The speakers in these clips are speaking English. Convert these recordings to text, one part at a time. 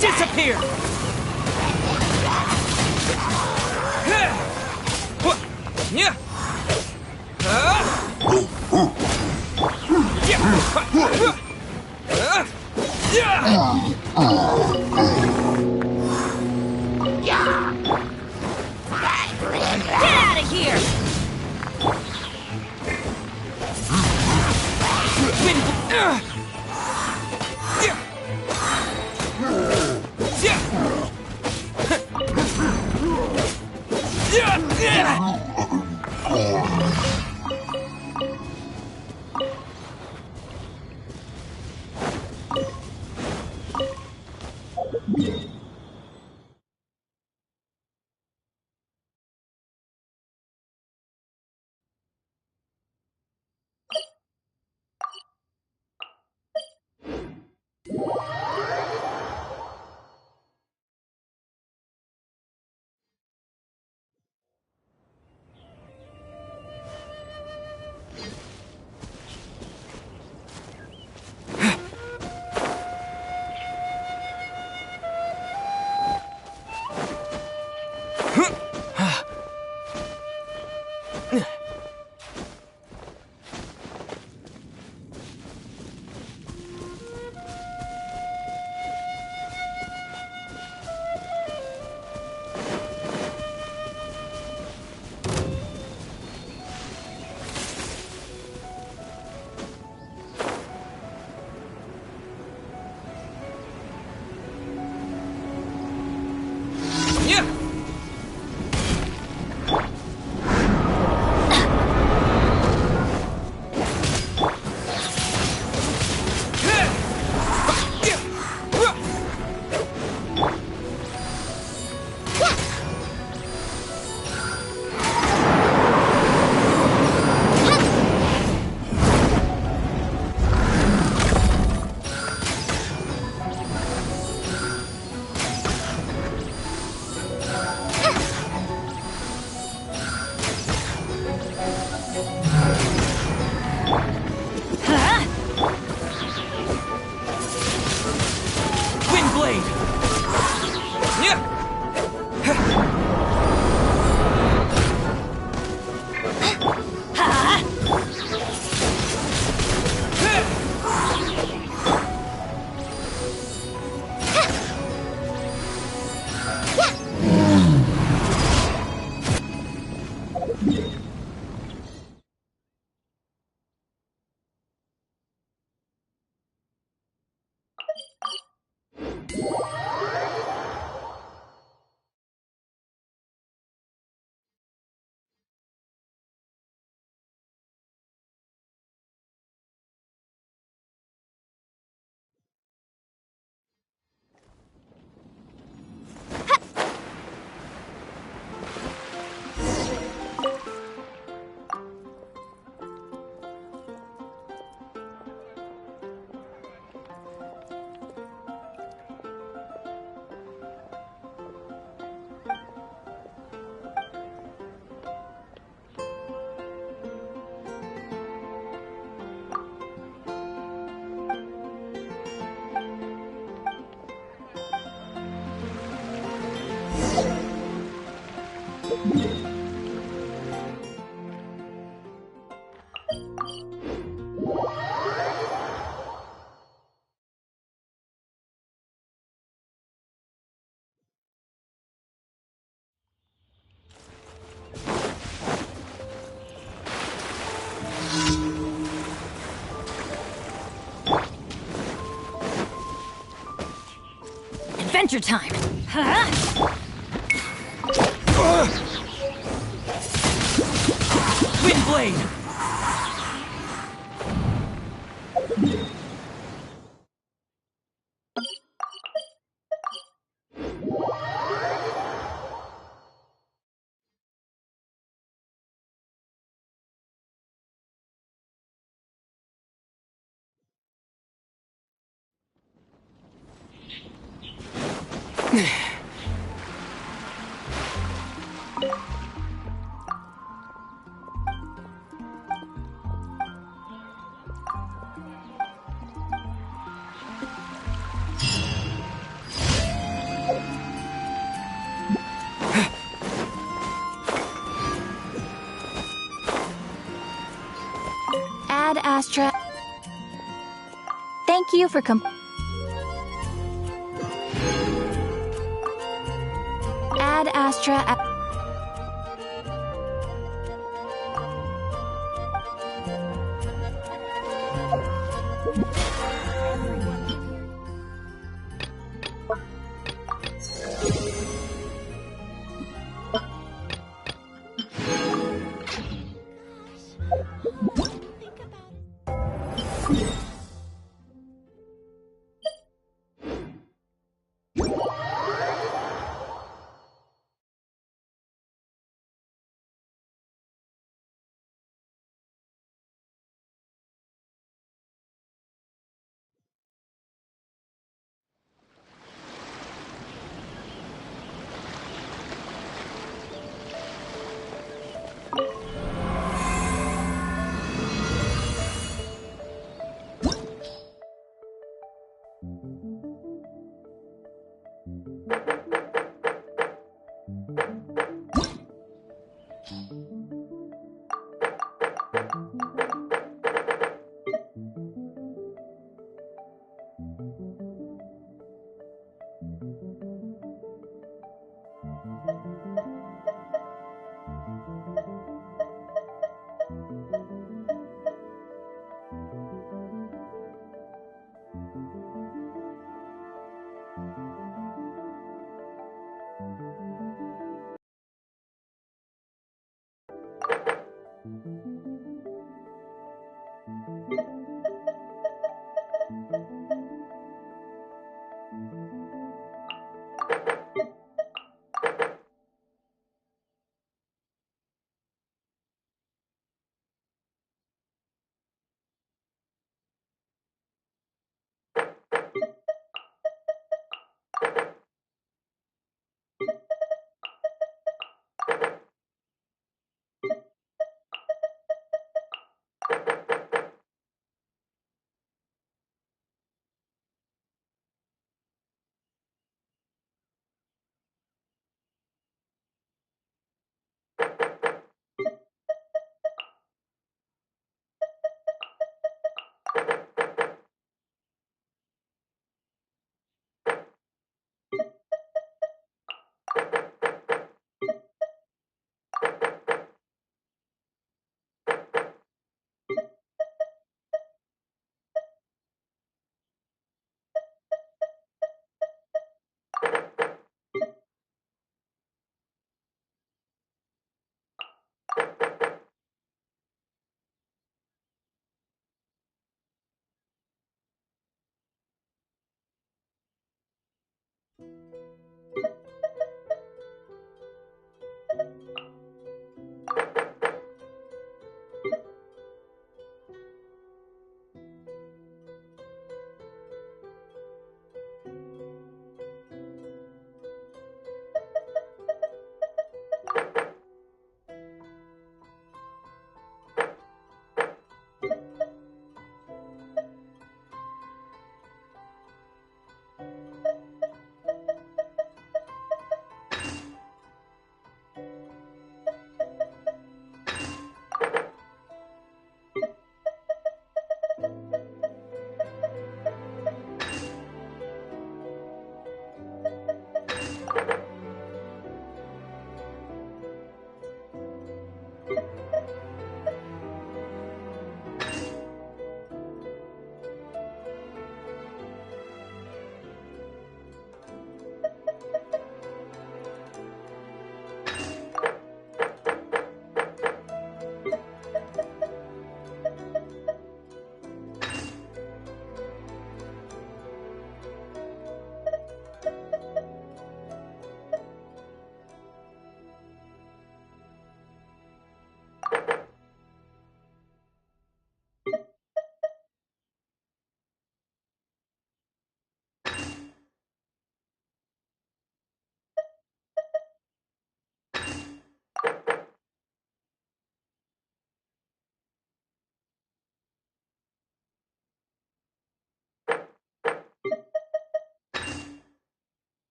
Disappear! Get out of here! adventure time! Huh? Wind blade! Ad Astra. Thank you for Ad Astra.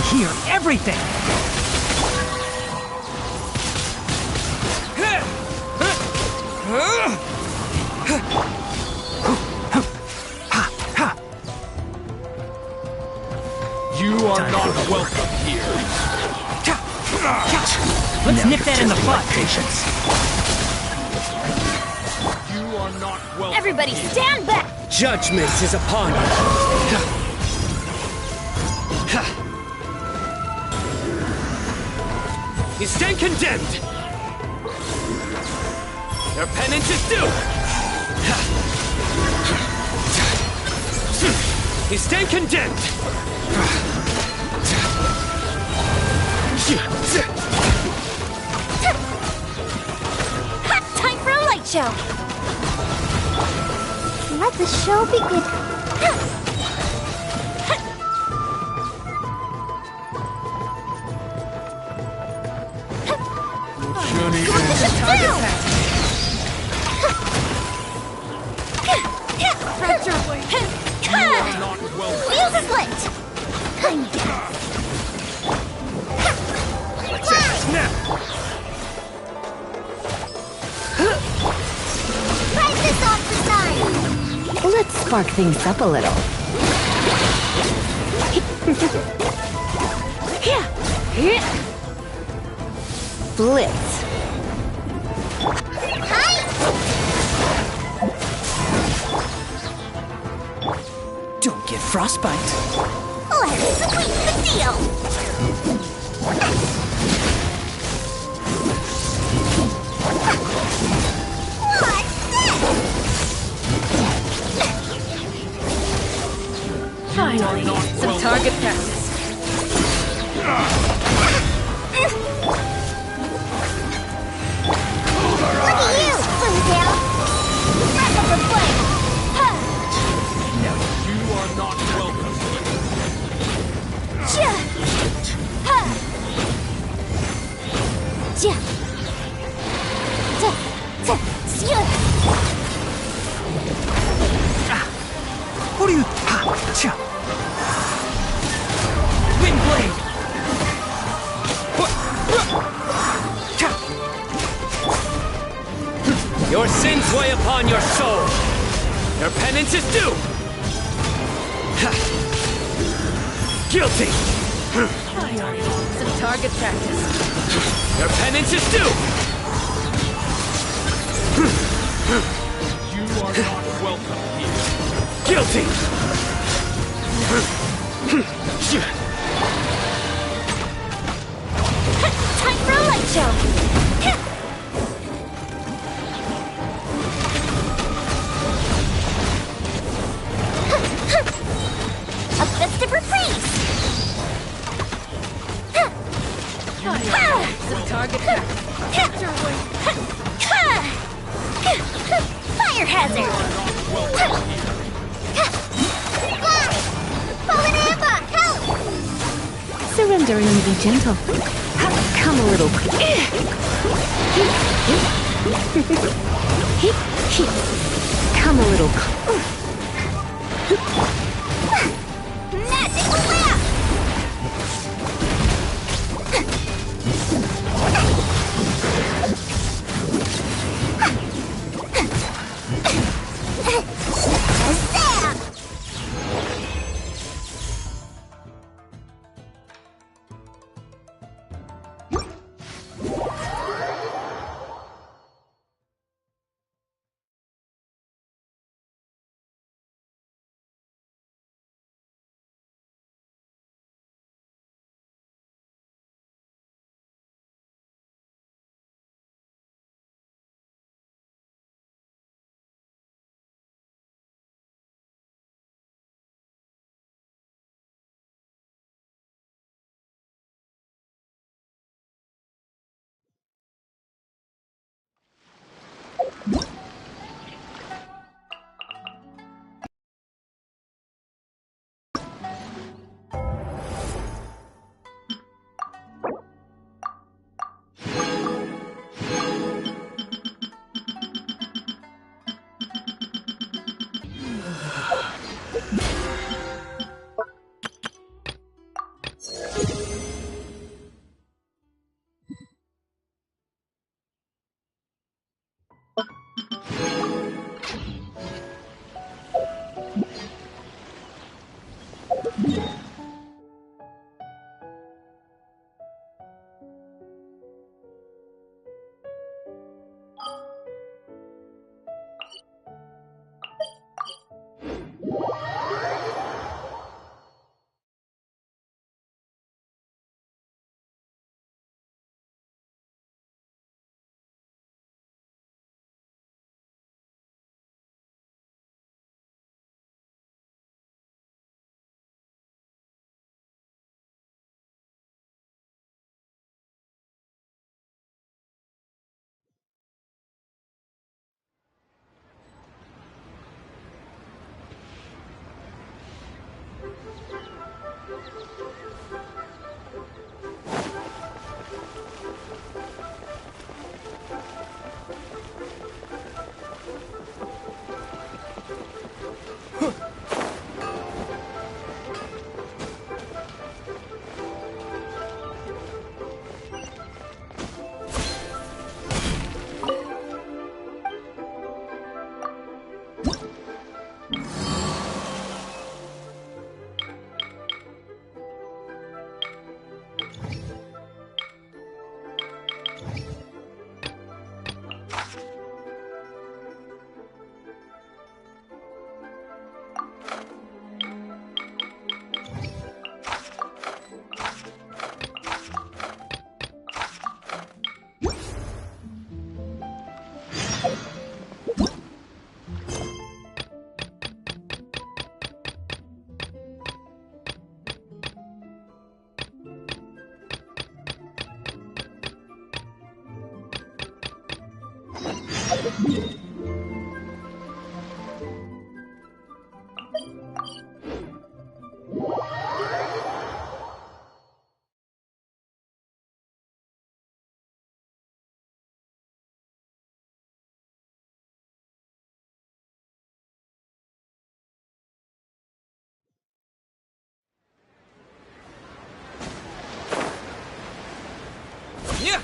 hear everything! You are not welcome here. Let's nip that in the butt! Patience. You are not welcome. Everybody stand back! Judgment is upon you. You stand condemned. Your penance is due. You stand condemned. Ha! Time for a light show! Let the show begin. Journey not welcome. Wheels split! Snap. Try this on for size! Let's spark things up a little. Blitz. Don't get frostbite. Let's squeeze the deal! What's this? Finally, Some target practice. Look at you, Flintdale! Wrap up the flame! you are not welcome. What are you... Ha! Cha! Wind blade! Cha! Your sins weigh upon your soul. Your penance is due. Guilty. Some target practice. Your penance is due. You are not welcome here. Guilty. Time for a light show! A festive reprise! Some target Fire hazard! Fallen amber! Help! Surrender and be gentle. Come a little quick. Come a little. Magic whip! Yeah.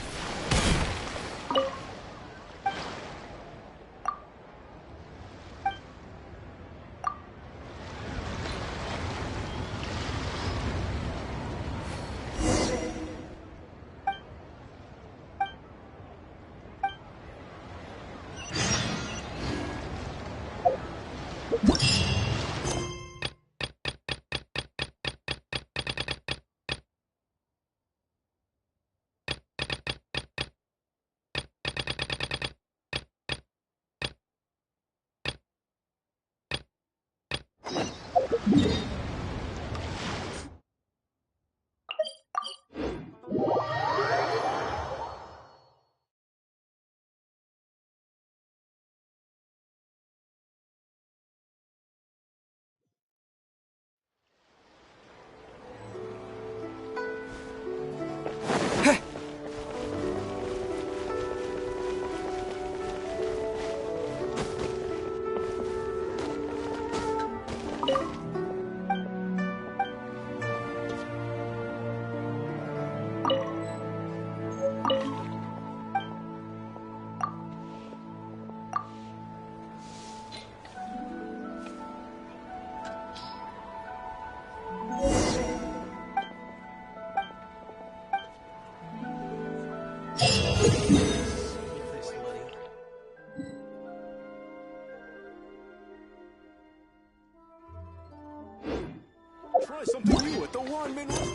Try something new at the one minute.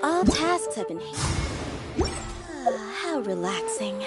All tasks have been handled. How relaxing.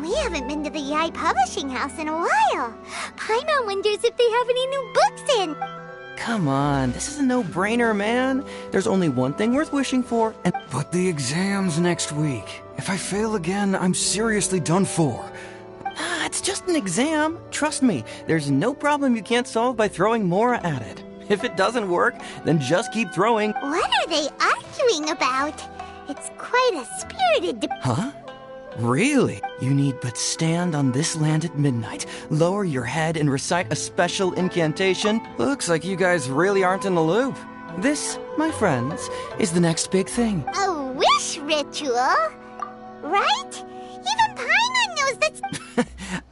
We haven't been to the Yai Publishing House in a while. Paimon wonders if they have any new books in. Come on, this is a no-brainer, man. There's only one thing worth wishing for, and... But the exam's next week. If I fail again, I'm seriously done for. It's just an exam. Trust me, there's no problem you can't solve by throwing more at it. If it doesn't work, then just keep throwing. What are they arguing about? It's quite a spirited Huh? Really? You need but stand on this land at midnight, lower your head and recite a special incantation. Looks like you guys really aren't in the loop. This, my friends, is the next big thing. A wish ritual? Right? Even Paimon knows that's...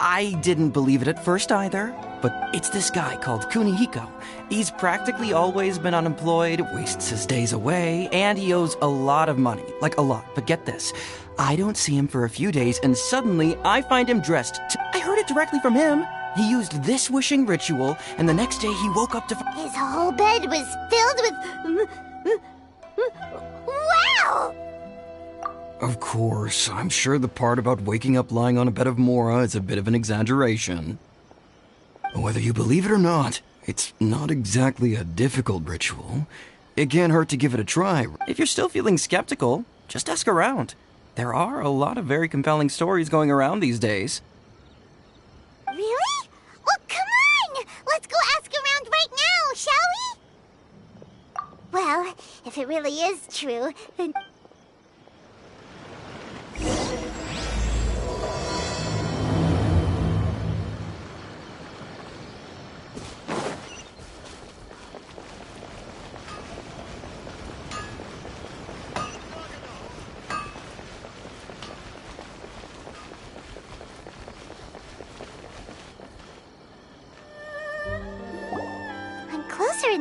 I didn't believe it at first either, but it's this guy called Kunihiko. He's practically always been unemployed, wastes his days away, and he owes a lot of money. Like a lot, but get this. I don't see him for a few days, and suddenly I find him dressed I heard it directly from him. He used this wishing ritual, and the next day he woke up to... His whole bed was filled with... Wow! Of course, I'm sure the part about waking up lying on a bed of Mora is a bit of an exaggeration. Whether you believe it or not, it's not exactly a difficult ritual. It can't hurt to give it a try. If you're still feeling skeptical, just ask around. There are a lot of very compelling stories going around these days. Really? Well, come on! Let's go ask around right now, shall we? Well, if it really is true, then...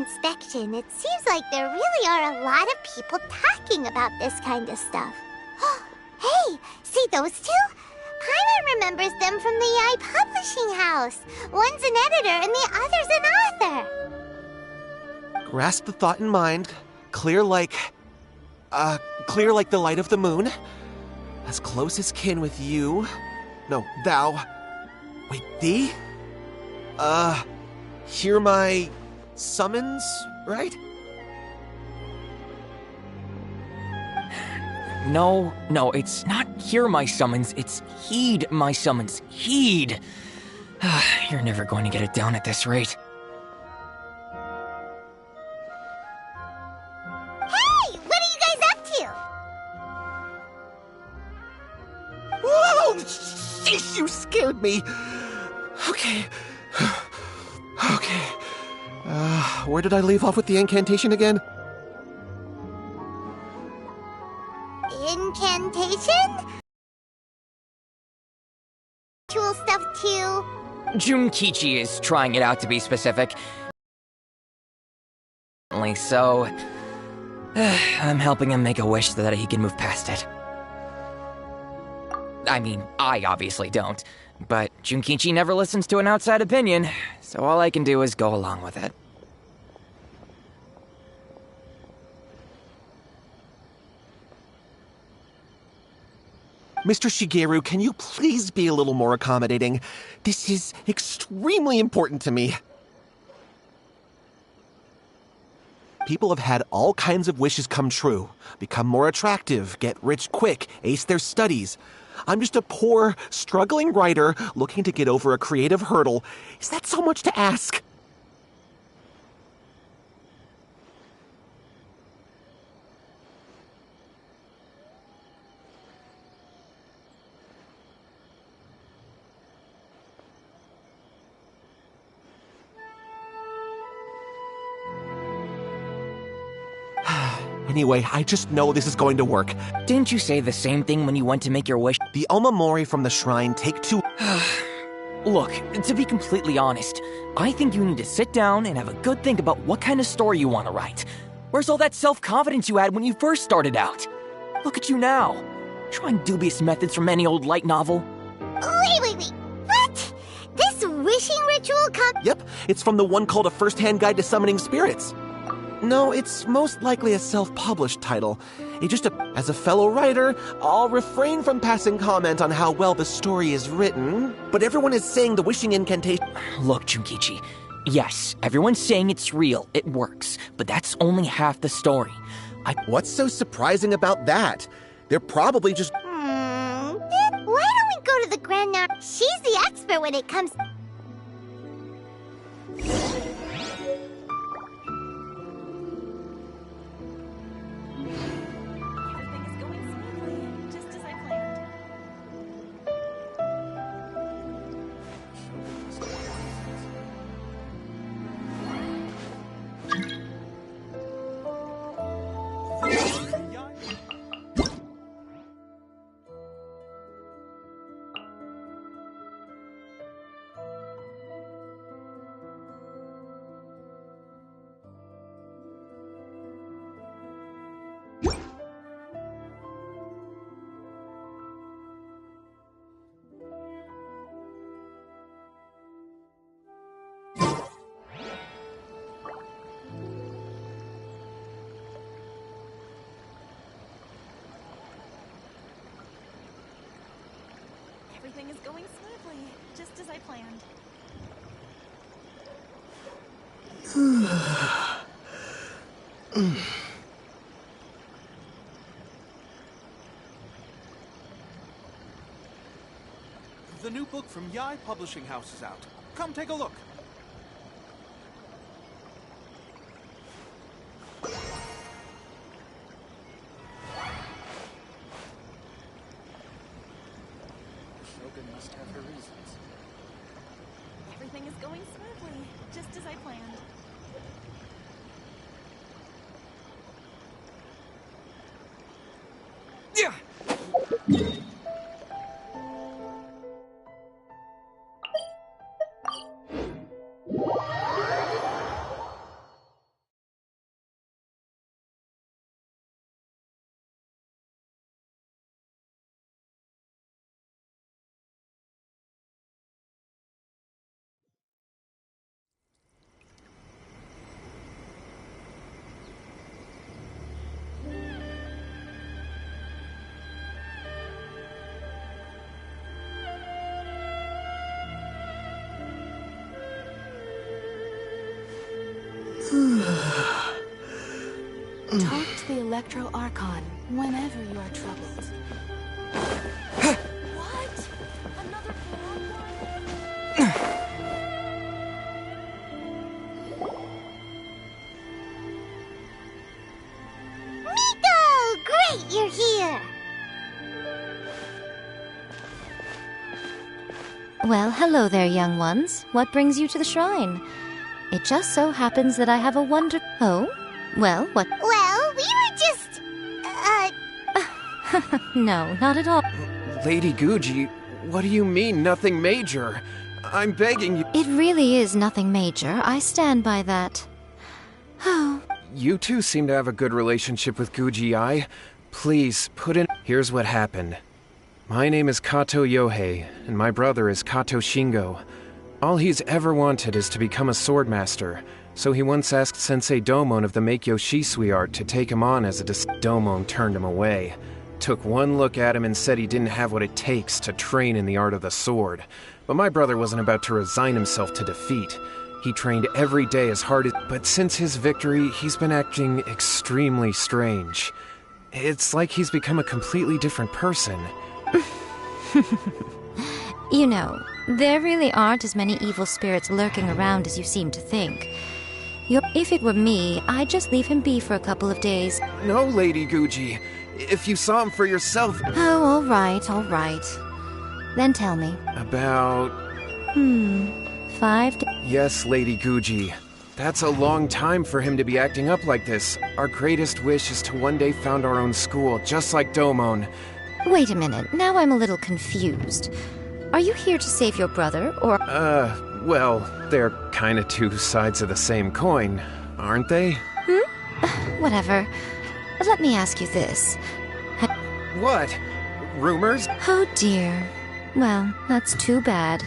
inspection, it seems like there really are a lot of people talking about this kind of stuff. Hey, see those two? Paimon remembers them from the AI publishing house. One's an editor and the other's an author. Grasp the thought in mind. Clear like the light of the moon. As close as kin with you. No, thou. Wait, thee? Hear my summons, right? No, it's not hear my summons, it's heed my summons. Heed! You're never going to get it down at this rate. Hey, what are you guys up to? Whoa! Sheesh, you scared me! Okay. Okay. Where did I leave off with the incantation again? Incantation? Tool stuff too. Junkichi is trying it out to be specific. So, I'm helping him make a wish so that he can move past it. I mean, I obviously don't, but Junkichi never listens to an outside opinion, so all I can do is go along with it. Mr. Shigeru, can you please be a little more accommodating? This is extremely important to me. People have had all kinds of wishes come true. Become more attractive, get rich quick, ace their studies. I'm just a poor, struggling writer looking to get over a creative hurdle. Is that so much to ask? Anyway, I just know this is going to work. Didn't you say the same thing when you went to make your wish? The Omamori from the shrine take two. Look, to be completely honest, I think you need to sit down and have a good think about what kind of story you want to write. Where's all that self-confidence you had when you first started out? Look at you now, trying dubious methods from any old light novel. Wait. What? This wishing ritual Yep, it's from the one called A First-Hand Guide to Summoning Spirits. No, it's most likely a self-published title. As a fellow writer, I'll refrain from passing comment on how well the story is written, but everyone is saying the wishing incantation— Look, Junkichi, yes, everyone's saying it's real, it works, but that's only half the story. What's so surprising about that? They're probably just— Why don't we go to the Grand now? She's the expert when it comes— Everything is going smoothly, just as I planned. The new book from Yai Publishing House is out. Come take a look. Shogun must have her reasons. Everything is going smoothly, just as I planned. Talk to the Electro Archon whenever you are troubled. What? Another blood? Miko! Great, you're here! Well, hello there, young ones. What brings you to the shrine? It just so happens that I have a Oh? Well, what? Well, we were just... No, not at all. Lady Guji, what do you mean, nothing major? I'm begging you. It really is nothing major. I stand by that. Oh. You two seem to have a good relationship with Guji-ai. Please, put in... Here's what happened. My name is Kato Yohei, and my brother is Kato Shingo. All he's ever wanted is to become a swordmaster, so he once asked Sensei Domon of the Meikyo Shisui art to take him on as a Domon turned him away. Took one look at him and said he didn't have what it takes to train in the art of the sword. But my brother wasn't about to resign himself to defeat. He trained every day as hard as... But since his victory, he's been acting extremely strange. It's like he's become a completely different person. You know, there really aren't as many evil spirits lurking around as you seem to think. If it were me, I'd just leave him be for a couple of days. No, Lady Guji. If you saw him for yourself... Oh, all right, all right. Then tell me. About... 5 days? Yes, Lady Guji. That's a long time for him to be acting up like this. Our greatest wish is to one day found our own school, just like Domon. Wait a minute, now I'm a little confused. Are you here to save your brother, or... Well, they're kinda two sides of the same coin, aren't they? Whatever. Let me ask you this. What? Rumors? Oh dear. Well, that's too bad.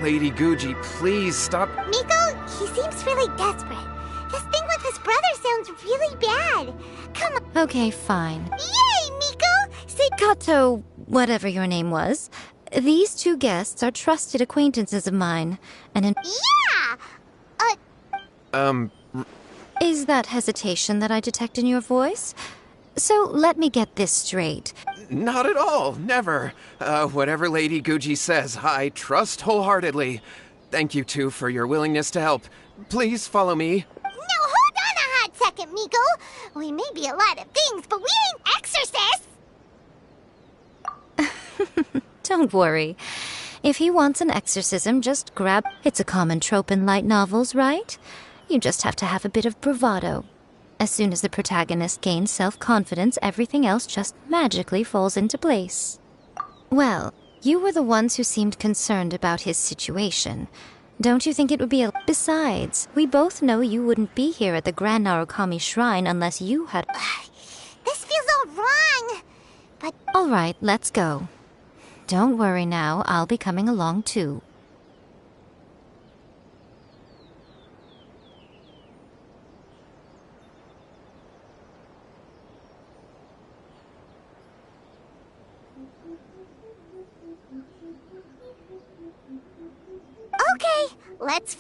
Lady Guji, please stop. Miko, he seems really desperate. This thing with his brother sounds really bad. Come on. Okay, fine. Yay, Miko! Say... Kato, whatever your name was, these two guests are trusted acquaintances of mine, and Yeah! Is that hesitation that I detect in your voice? So let me get this straight. Not at all, never. Whatever Lady Guji says, I trust wholeheartedly. Thank you two for your willingness to help. Please follow me. No, hold on a hot second, Miko. We may be a lot of things, but we ain't exorcists. Don't worry. If he wants an exorcism, just grab... It's a common trope in light novels, right? You just have to have a bit of bravado. As soon as the protagonist gains self-confidence, everything else just magically falls into place. Well, you were the ones who seemed concerned about his situation. Don't you think it would be a... Besides, we both know you wouldn't be here at the Grand Narukami Shrine unless you had... This feels all wrong. But... All right, let's go. Don't worry now, I'll be coming along too. Okay, let's...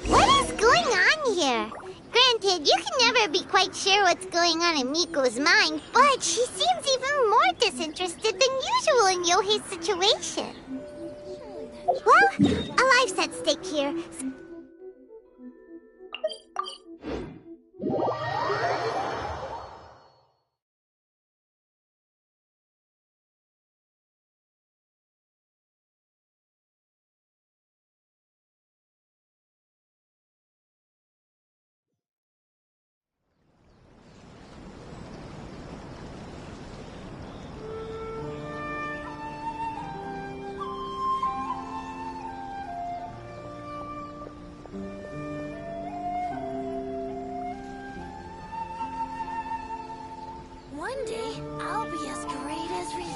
What is going on here? Granted, you can never be quite sure what's going on in Miko's mind, but she seems even more disinterested than usual in Yohei's situation. Well, a life's at stake here. One day, I'll be as great as Ryuji.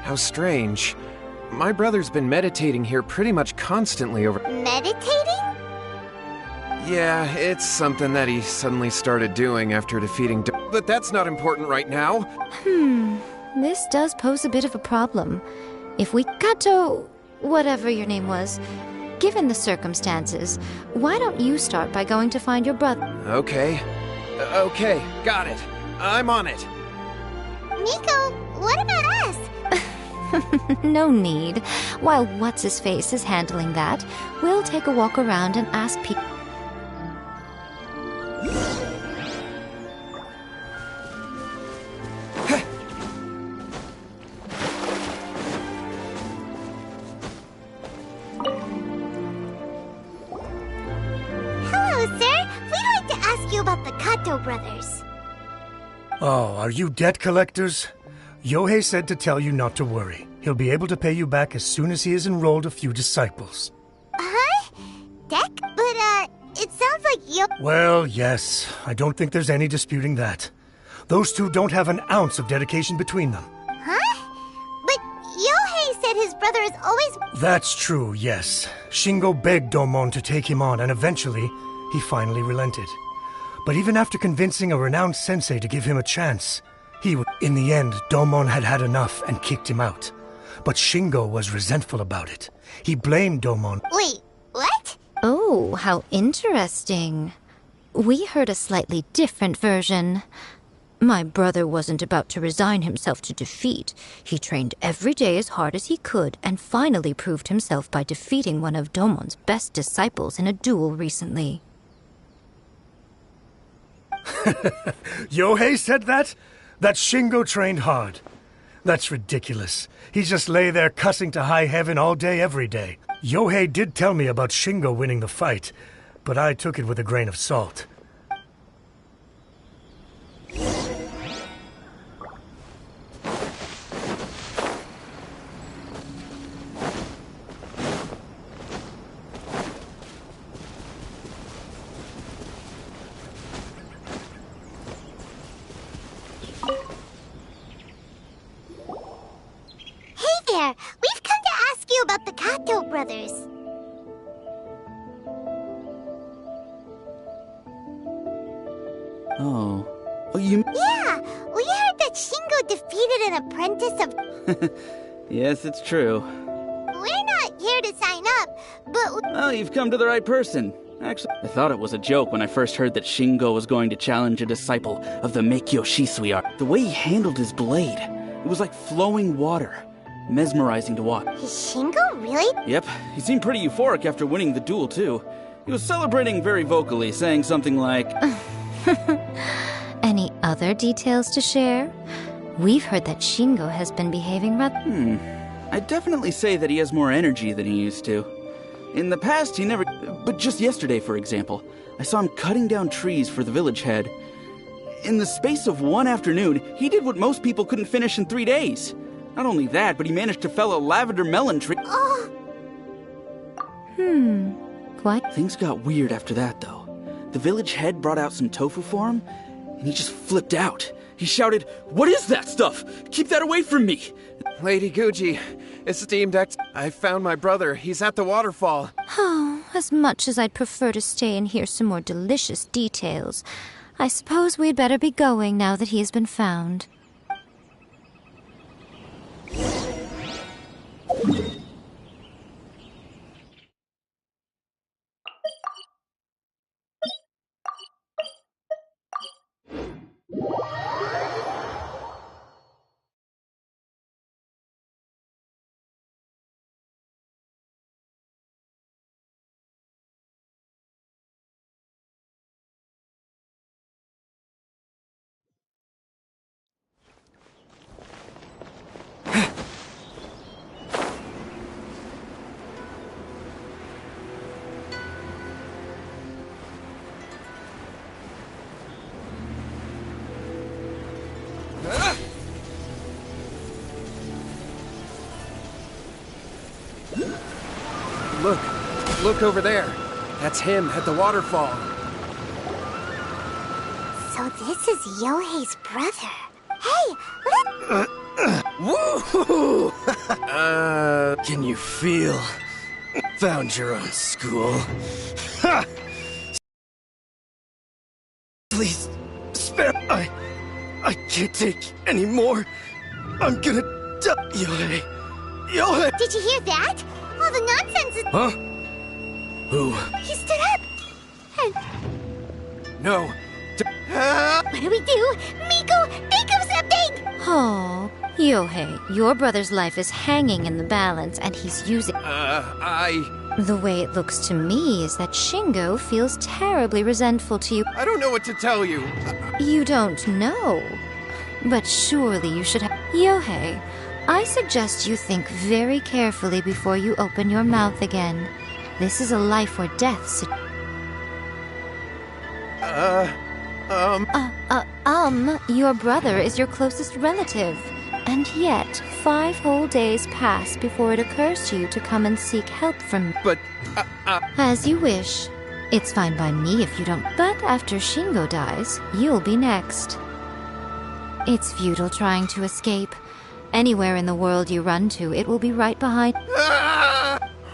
How strange. My brother's been meditating here pretty much constantly over... Meditating? Yeah, it's something that he suddenly started doing after defeating... But that's not important right now. This does pose a bit of a problem. If we... Kato... whatever your name was... Given the circumstances, why don't you start by going to find your brother? Okay. Okay, got it. I'm on it. Miko, what about us? No need. While What's-His-Face is handling that, we'll take a walk around and ask people... Hello, sir. We'd like to ask you about the Kato brothers. Oh, are you debt collectors? Yohei said to tell you not to worry. He'll be able to pay you back as soon as he has enrolled a few disciples. Huh? Deck? But, it sounds like Well, yes. I don't think there's any disputing that. Those two don't have an ounce of dedication between them. Huh? But Yohei said his brother is always... That's true, yes. Shingo begged Domon to take him on, and eventually, he finally relented. But even after convincing a renowned sensei to give him a chance, in the end, Domon had had enough and kicked him out. But Shingo was resentful about it. He blamed Domon. Wait, what? Oh, how interesting. We heard a slightly different version. My brother wasn't about to resign himself to defeat. He trained every day as hard as he could and finally proved himself by defeating one of Domon's best disciples in a duel recently. Yohei said that? That Shingo trained hard. That's ridiculous. He just lay there cussing to high heaven all day, every day. Yohei did tell me about Shingo winning the fight, but I took it with a grain of salt. We've come to ask you about the Kato brothers. Oh, you... Yeah, we heard that Shingo defeated an apprentice of... Yes, it's true. We're not here to sign up, but... Well, you've come to the right person. Actually, I thought it was a joke when I first heard that Shingo was going to challenge a disciple of the Meikyo Shisui art. The way he handled his blade, it was like flowing water. Mesmerizing to watch. Is Shingo really? Yep, he seemed pretty euphoric after winning the duel, too. He was celebrating very vocally, saying something like... Any other details to share? We've heard that Shingo has been behaving rather... I'd definitely say that he has more energy than he used to. In the past, he never... But just yesterday, for example, I saw him cutting down trees for the village head. In the space of one afternoon, he did what most people couldn't finish in 3 days. Not only that, but he managed to fell a lavender melon tree. Oh. What? Things got weird after that, though. The village head brought out some tofu for him, and he just flipped out. He shouted, "What is that stuff? Keep that away from me!" Lady Guji, esteemed I found my brother. He's at the waterfall. Oh, as much as I'd prefer to stay and hear some more delicious details, I suppose we'd better be going now that he has been found. Look over there. That's him at the waterfall. So this is Yohei's brother. Hey, Woohoo! Can you feel? Found your own school. Ha! Please, spare. I can't take any more. I'm gonna die. Yohei. Yohei! Did you hear that? All the nonsense is... Huh? Who? He stood up. And... No. What do we do? Miko, think of something! Oh, Yohei, your brother's life is hanging in the balance, and he's using... The way it looks to me is that Shingo feels terribly resentful to you. I don't know what to tell you. You don't know. But surely you should have... Yohei, I suggest you think very carefully before you open your mouth again. This is a life or death situation. Your brother is your closest relative. And yet, 5 whole days pass before it occurs to you to come and seek help from me. But, As you wish. It's fine by me if you don't. But after Shingo dies, you'll be next. It's futile trying to escape. Anywhere in the world you run to, it will be right behind.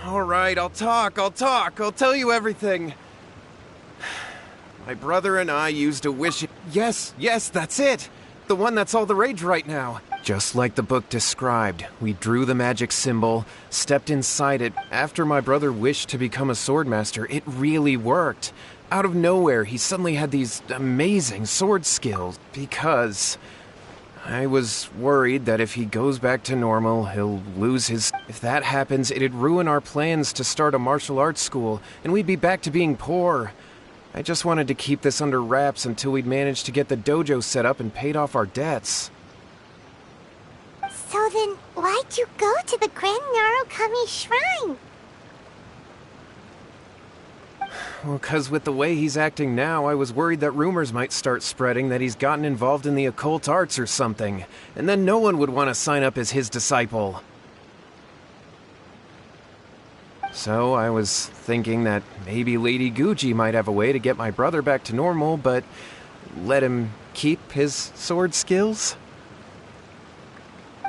All right, I'll talk. I'll tell you everything. My brother and I used a wish... Yes, that's it! The one that's all the rage right now. Just like the book described, we drew the magic symbol, stepped inside it. After my brother wished to become a swordmaster, it really worked. Out of nowhere, he suddenly had these amazing sword skills. Because I was worried that if he goes back to normal, he'll lose his... If that happens, it'd ruin our plans to start a martial arts school, and we'd be back to being poor. I just wanted to keep this under wraps until we'd managed to get the dojo set up and paid off our debts. So then, why'd you go to the Grand Narukami Shrine? Well, 'cause with the way he's acting now, I was worried that rumors might start spreading that he's gotten involved in the occult arts or something, and then no one would want to sign up as his disciple. So I was thinking that maybe Lady Guji might have a way to get my brother back to normal, but let him keep his sword skills?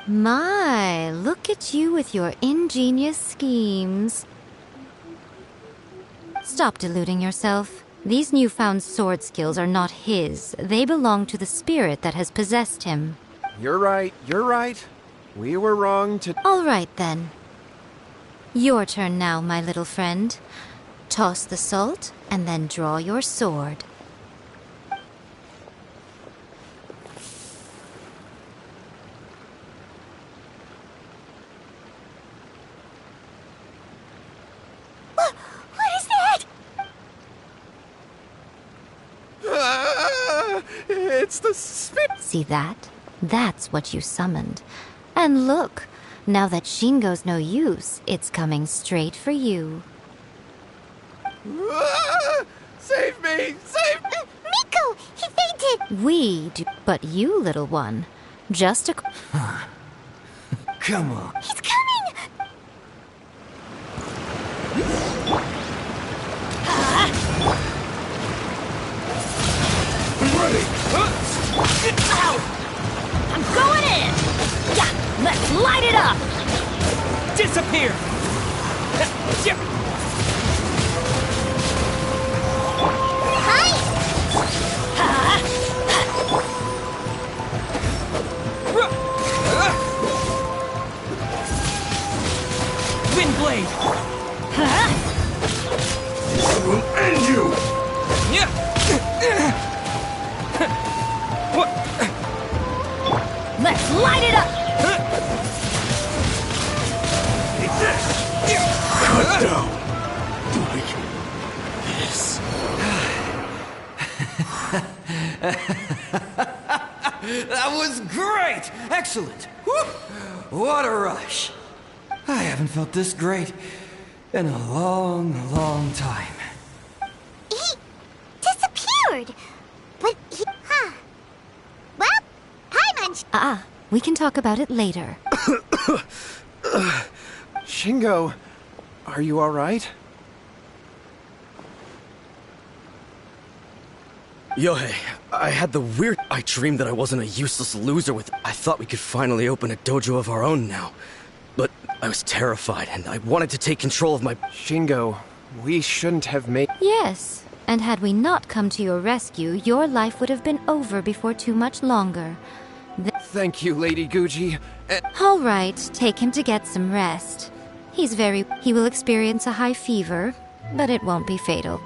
My, look at you with your ingenious schemes. Stop deluding yourself. These newfound sword skills are not his. They belong to the spirit that has possessed him. You're right. We were wrong to... All right, then. Your turn now, my little friend. Toss the salt, and then draw your sword. What is that? It's the spit. See that? That's what you summoned. And look, now that Shingo's no use, it's coming straight for you. Save me! Miko! He fainted! We do, but you, little one, just a... Come on. He's coming! Ready! I'm going in! Yeah, let's light it up! Disappear! Wind blade! I will end you! Let's light it up! Cut down! Like this. That was great! Excellent! Whew. What a rush! I haven't felt this great in a long, long time. He disappeared! But he... Well, hi, Munch! We can talk about it later. Shingo, are you all right? Yohei, I had the weird... I dreamed that I wasn't a useless loser with... I thought we could finally open a dojo of our own now. But I was terrified, and I wanted to take control of my... Shingo, we shouldn't have made... Yes, and had we not come to your rescue, your life would have been over before too much longer. Thank you, Lady Guji. All right, take him to get some rest. He will experience a high fever, but it won't be fatal.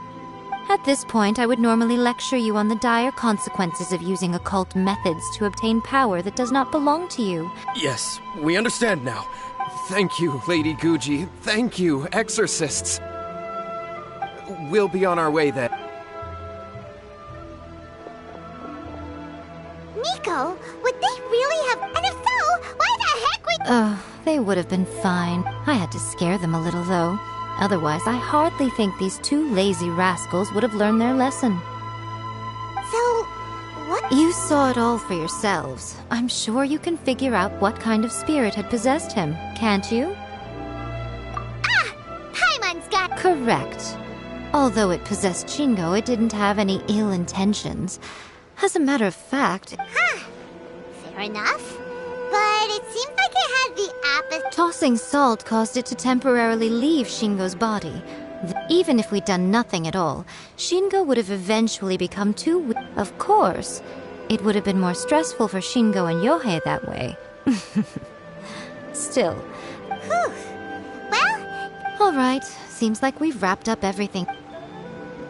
At this point, I would normally lecture you on the dire consequences of using occult methods to obtain power that does not belong to you. Yes, we understand now. Thank you, Lady Guji. Thank you, exorcists. We'll be on our way then. Miko, would they really have... And if so, why the heck would... They would have been fine. I had to scare them a little, though. Otherwise, I hardly think these two lazy rascals would have learned their lesson. So, what? You saw it all for yourselves. I'm sure you can figure out what kind of spirit had possessed him, can't you? Ah! Paimon's got... Correct. Although it possessed Shingo, it didn't have any ill intentions. As a matter of fact... Huh. Fair enough. But it seems like it had the opposite... Tossing salt caused it to temporarily leave Shingo's body. Even if we'd done nothing at all, Shingo would have eventually become too weak. Of course, it would have been more stressful for Shingo and Yohei that way. Still. Whew. Well... All right, seems like we've wrapped up everything.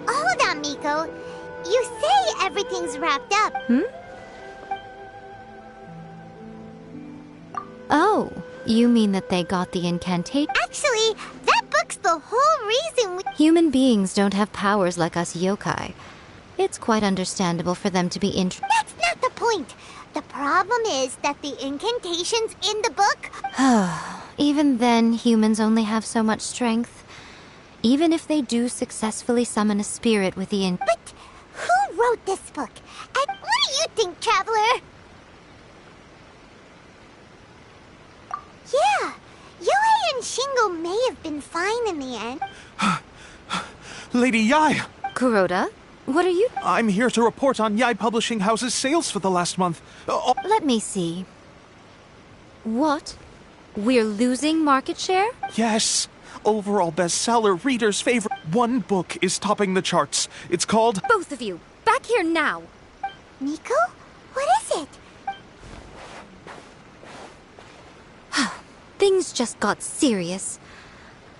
Hold on, Miko. You say everything's wrapped up. Oh, you mean that they got the incantation? Actually, that book's the whole reason we... Human beings don't have powers like us yokai. It's quite understandable for them to be That's not the point. The problem is that the incantations in the book... Even then, humans only have so much strength. Even if they do successfully summon a spirit with the But who wrote this book? And what do you think, Traveler? Yeah, Yohei and Shingo may have been fine in the end. Lady Yai! Kuroda, what are you... I'm here to report on Yai Publishing House's sales for the last month. Let me see. What? We're losing market share? Yes. Overall bestseller, readers' favorite. One book is topping the charts. It's called... Both of you, back here now! Miko? What is it? Things just got serious.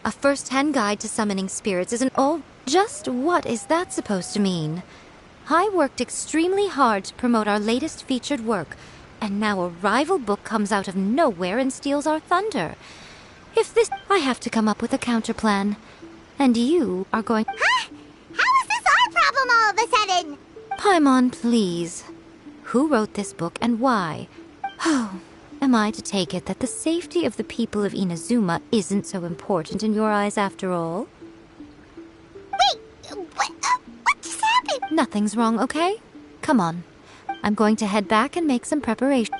A first-hand guide to summoning spirits isn't all... Just what is that supposed to mean? I worked extremely hard to promote our latest featured work, and now a rival book comes out of nowhere and steals our thunder. If this... I have to come up with a counterplan. And you are going... Huh? How is this our problem all of a sudden? Paimon, please. Who wrote this book and why? Oh... Am I to take it that the safety of the people of Inazuma isn't so important in your eyes after all? Wait, what just happened? Nothing's wrong, okay? Come on. I'm going to head back and make some preparation.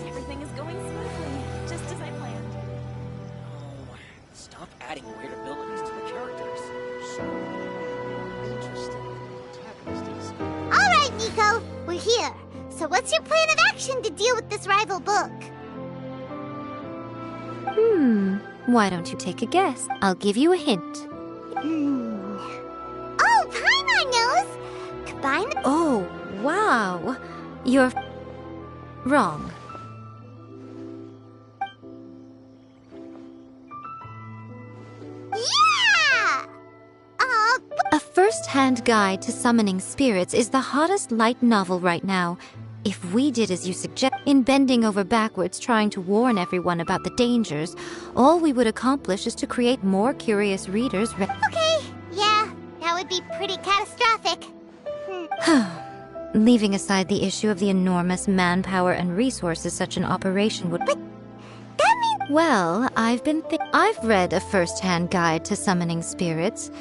Everything is going smoothly, just as I planned. Oh, stop adding weird abilities to the characters. So interesting. All right, Miko, we're here. So what's your plan of action to deal with this rival book? Why don't you take a guess? I'll give you a hint. Oh, Paimon knows! Combine the... Oh, wow. You're... wrong. Yeah! A first First-Hand Guide to Summoning Spirits is the hottest light novel right now. If we did as you suggest, in bending over backwards trying to warn everyone about the dangers, all we would accomplish is to create more curious readers. Okay, yeah, that would be pretty catastrophic. Leaving aside the issue of the enormous manpower and resources such an operation would... But that means... Well, I've read a first-hand guide to summoning spirits.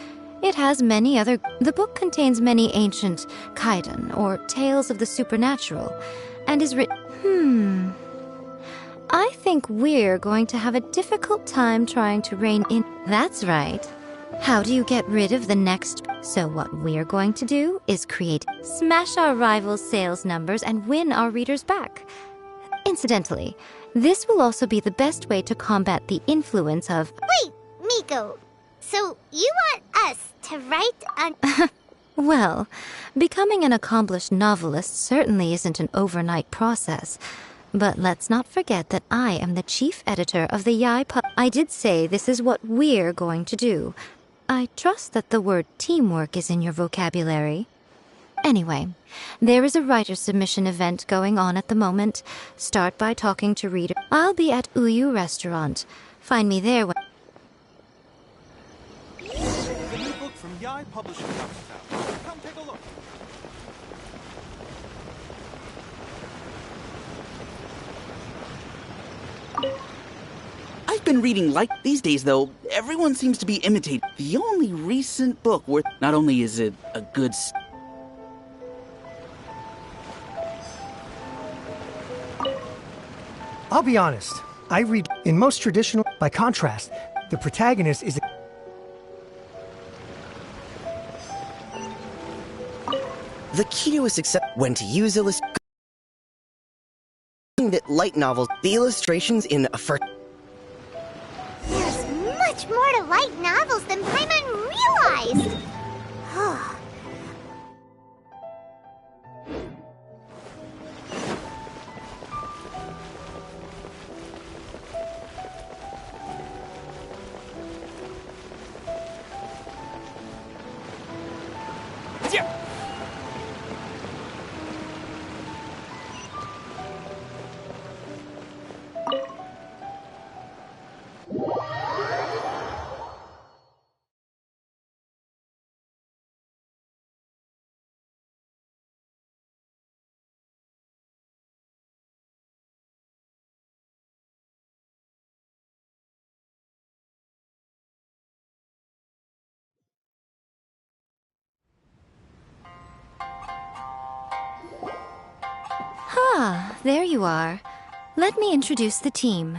It has many other... The book contains many ancient kaiden, or tales of the supernatural, and is written... I think we're going to have a difficult time trying to rein in... That's right. How do you get rid of the next... So what we're going to do is smash our rivals' sales numbers and win our readers back. Incidentally, this will also be the best way to combat the influence of... Wait, Miko. So you want us to write on... Well, becoming an accomplished novelist certainly isn't an overnight process. But let's not forget that I am the chief editor of the Yai I did say this is what we're going to do. I trust that the word teamwork is in your vocabulary. Anyway, there is a writer submission event going on at the moment. Start by talking to readers. I'll be at Uyu Restaurant. Find me there when... The new book from Yai Publishing House is out. Come take a look. I've been reading these days, though. Everyone seems to be imitating. The only recent book where not only is it a good... I'll be honest. I read in most traditional... By contrast, the protagonist is... The key to a success when to use illustration that light novels, the illustrations in a first. There's much more to light novels than Paimon realized. Ah, there you are. Let me introduce the team.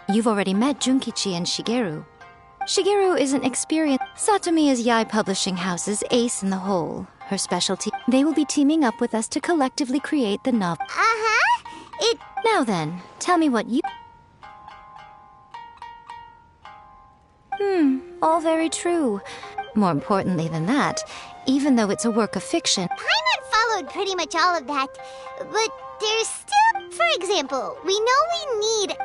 You've already met Junkichi and Shigeru. Shigeru is an experienced... Satomi is Yai Publishing House's ace in the hole. Her specialty... They will be teaming up with us to collectively create the novel. Now then, tell me what you... All very true. More importantly than that, even though it's a work of fiction... Paimon followed pretty much all of that, but there's still... For example, we know we need...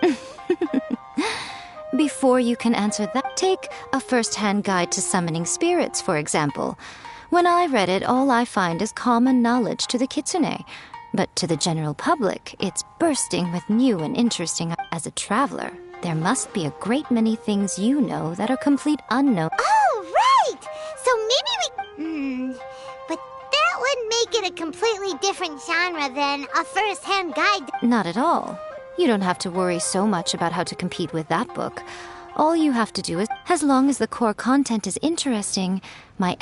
Before you can answer that, take a first-hand guide to summoning spirits, for example. When I read it, all I find is common knowledge to the kitsune. But to the general public, it's bursting with new and interesting... As a traveler, there must be a great many things you know that are complete unknown. Oh, right! So maybe we... But that would make it a completely different genre than a first-hand guide. Not at all. You don't have to worry so much about how to compete with that book. All you have to do is, as long as the core content is interesting, Alright,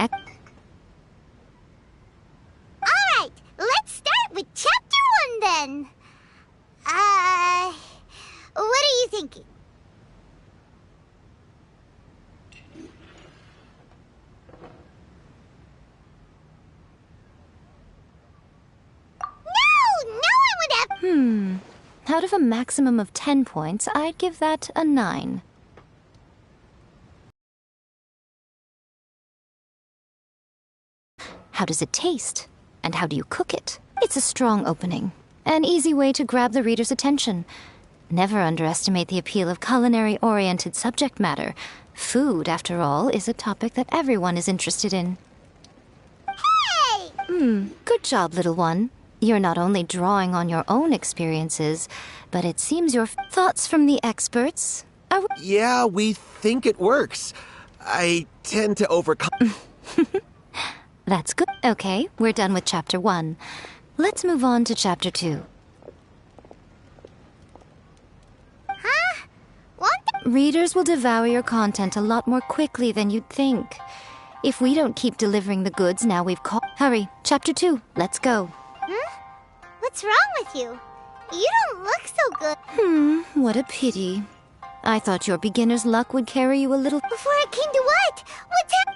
let's start with Chapter 1 then. What are you thinking? Out of a maximum of 10 points, I'd give that a 9. How does it taste? And how do you cook it? It's a strong opening. An easy way to grab the reader's attention. Never underestimate the appeal of culinary-oriented subject matter. Food, after all, is a topic that everyone is interested in. Hey! Good job, little one. You're not only drawing on your own experiences, but it seems your thoughts from the experts are... Yeah, we think it works. I tend to overcome... That's good. Okay, we're done with Chapter 1. Let's move on to Chapter 2. Huh? What? Readers will devour your content a lot more quickly than you'd think. If we don't keep delivering the goods now we've caught... Hurry, Chapter 2, let's go. What's wrong with you? You don't look so good. What a pity. I thought your beginner's luck would carry you a little... Before it came to what? What's that?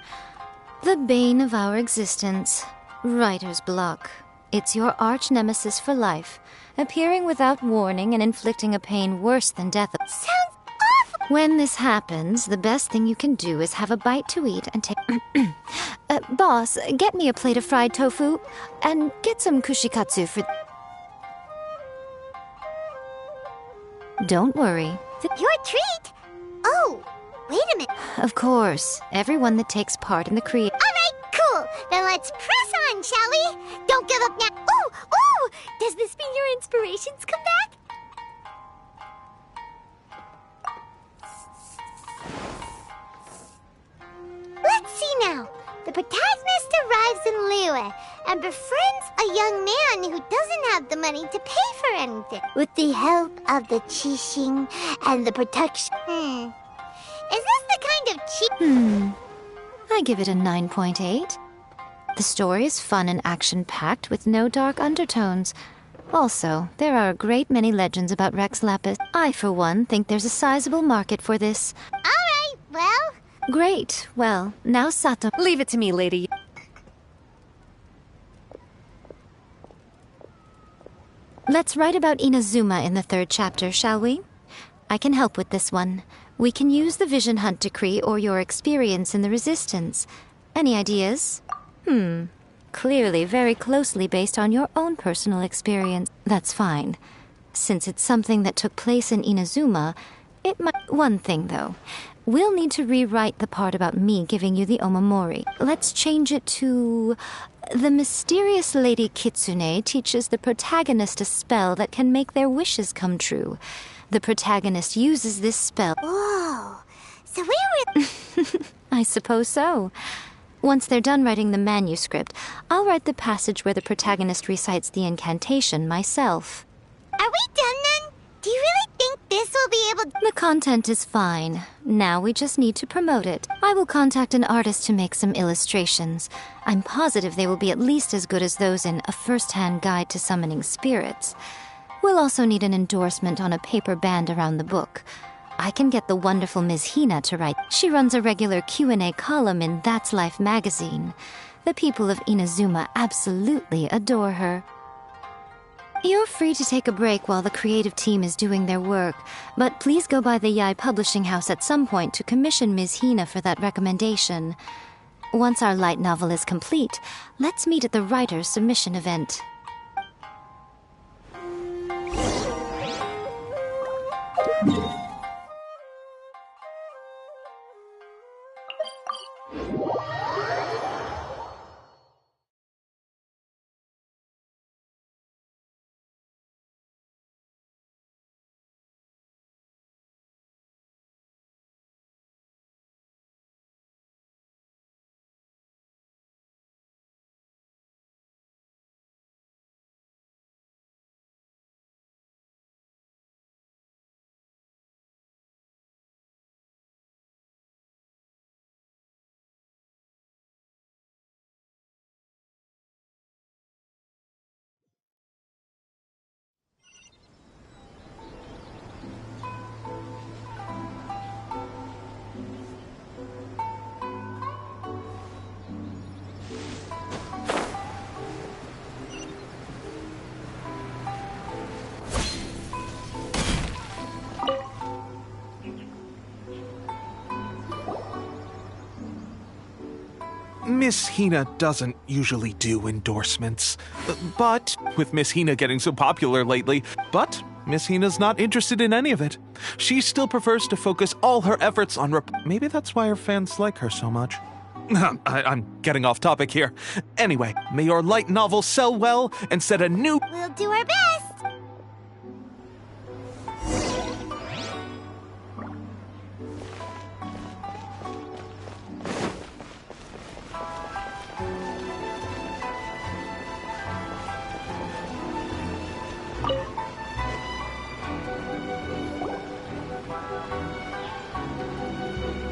The bane of our existence. Writer's block. It's your arch-nemesis for life, appearing without warning and inflicting a pain worse than death. Sounds awful! When this happens, the best thing you can do is have a bite to eat and take... Boss, get me a plate of fried tofu, and get some kushikatsu for... Don't worry. Your treat? Oh, wait a minute. Of course, everyone that takes part in the All right, cool. Then let's press on, shall we? Don't give up now. Ooh! Does this mean your inspirations come back? Let's see now. The protagonist arrives in Liyue and befriends a young man who doesn't have the money to pay for anything. With the help of the Qixing and the protection... Is this the kind of I give it a 9.8. The story is fun and action-packed with no dark undertones. Also, there are a great many legends about Rex Lapis. I, for one, think there's a sizable market for this. All right, well... Great. Well, now Sato... Leave it to me, lady. Let's write about Inazuma in the 3rd chapter, shall we? I can help with this one. We can use the Vision Hunt decree or your experience in the Resistance. Any ideas? Clearly very closely based on your own personal experience. That's fine. Since it's something that took place in Inazuma, it might... One thing, though. We'll need to rewrite the part about me giving you the Omamori. Let's change it to... The mysterious Lady Kitsune teaches the protagonist a spell that can make their wishes come true. The protagonist uses this spell... Whoa! So we were... I suppose so. Once they're done writing the manuscript, I'll write the passage where the protagonist recites the incantation myself. Are we done then? Do you really think this will be able to... The content is fine. Now we just need to promote it. I will contact an artist to make some illustrations. I'm positive they will be at least as good as those in A First-Hand Guide to Summoning Spirits. We'll also need an endorsement on a paper band around the book. I can get the wonderful Ms. Hina to write. She runs a regular Q&A column in That's Life magazine. The people of Inazuma absolutely adore her. You're free to take a break while the creative team is doing their work, but please go by the Yai Publishing House at some point to commission Ms. Hina for that recommendation. Once our light novel is complete, let's meet at the writer's submission event. Miss Hina doesn't usually do endorsements. But with Miss Hina getting so popular lately, Miss Hina's not interested in any of it. She still prefers to focus all her efforts on maybe that's why her fans like her so much. I'm getting off topic here. Anyway, may your light novel sell well and set a new... We'll do our best!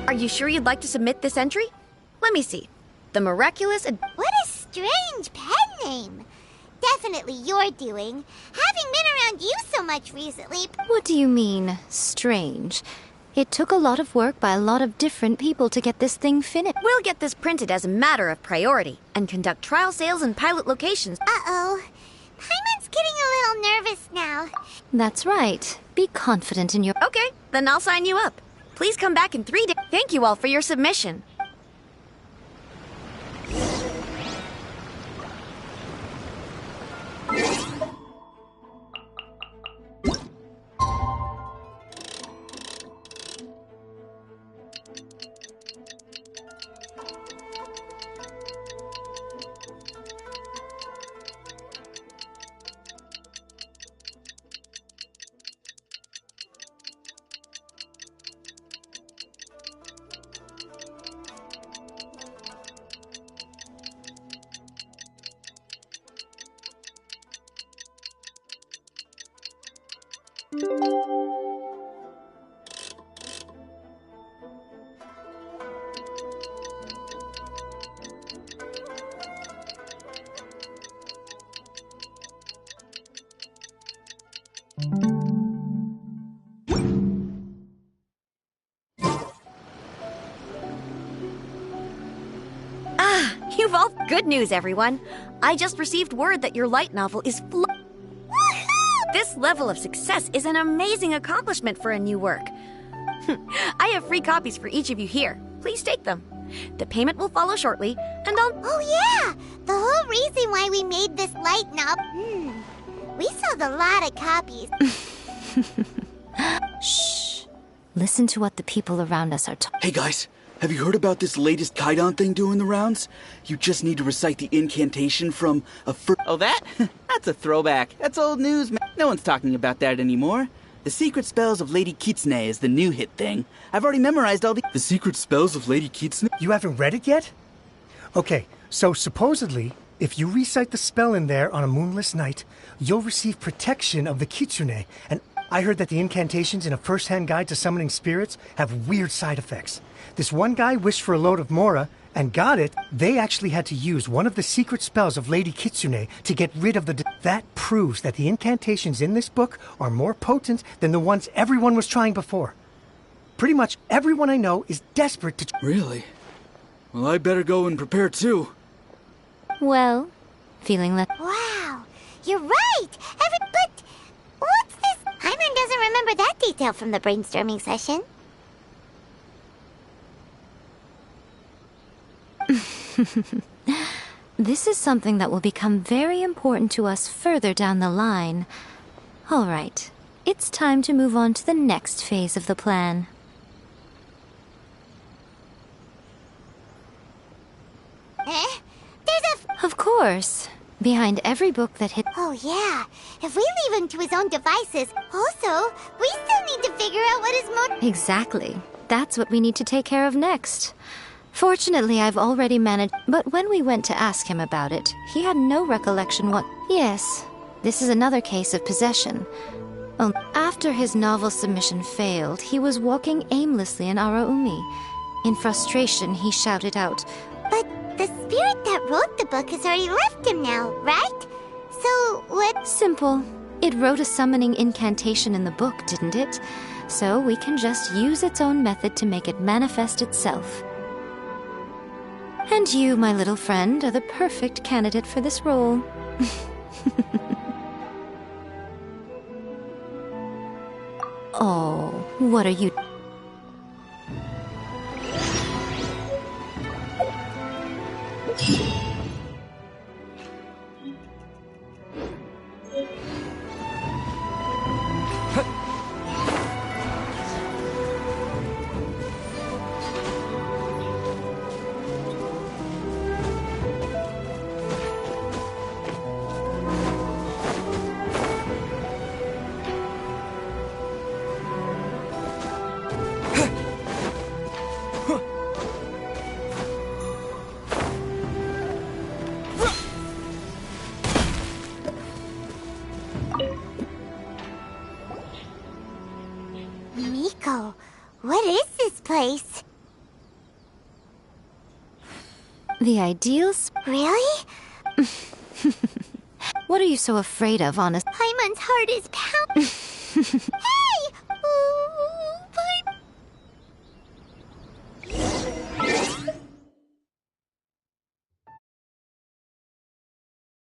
Are you sure you'd like to submit this entry? Let me see. The Miraculous... What a strange pen name! Definitely your doing. Having been around you so much recently... What do you mean, strange? It took a lot of work by a lot of different people to get this thing finished. We'll get this printed as a matter of priority and conduct trial sales in pilot locations. Uh-oh. Paimon's getting a little nervous now. That's right. Be confident in your... Okay, then I'll sign you up. Please come back in 3 days. Thank you all for your submission. You've all... Good news, everyone. I just received word that your light novel is This level of success is an amazing accomplishment for a new work. I have free copies for each of you here. Please take them. The payment will follow shortly, and I'll... Oh yeah! The whole reason why we made this light novel... We sold a lot of copies. Shh. Listen to what the people around us are talking. Hey guys, have you heard about this latest Kaidan thing doing the rounds? You just need to recite the incantation from a Oh, that? That's a throwback. That's old news, man. No one's talking about that anymore. The Secret Spells of Lady Kitsune is the new hit thing. I've already memorized all the... The Secret Spells of Lady Kitsune? You haven't read it yet? Okay, so supposedly, if you recite the spell in there on a moonless night, you'll receive protection of the Kitsune. And I heard that the incantations in a first-hand guide to summoning spirits have weird side effects. This one guy wished for a load of Mora and got it. They actually had to use one of the secret spells of Lady Kitsune to get rid of the... That proves that the incantations in this book are more potent than the ones everyone was trying before. Pretty much everyone I know is desperate to... Really? Well, I better go and prepare too. Well, feeling that... Wow, you're right! But what's this? Paimon doesn't remember that detail from the brainstorming session. This is something that will become very important to us further down the line. All right, it's time to move on to the next phase of the plan. Of course. Behind every book that hit... Oh, yeah. If we leave him to his own devices, also, we still need to figure out what his Exactly. That's what we need to take care of next. Fortunately, I've already managed... But when we went to ask him about it, he had no recollection what... Yes, this is another case of possession. After his novel submission failed, he was walking aimlessly in Araumi. In frustration, he shouted out, But the spirit that wrote the book has already left him now, right? So, what... Simple. It wrote a summoning incantation in the book, didn't it? So we can just use its own method to make it manifest itself. And you, my little friend, are the perfect candidate for this role. Oh, what are you... Miko, what is this place? The ideals? Really? What are you so afraid of, honest? Paimon's heart is pounding.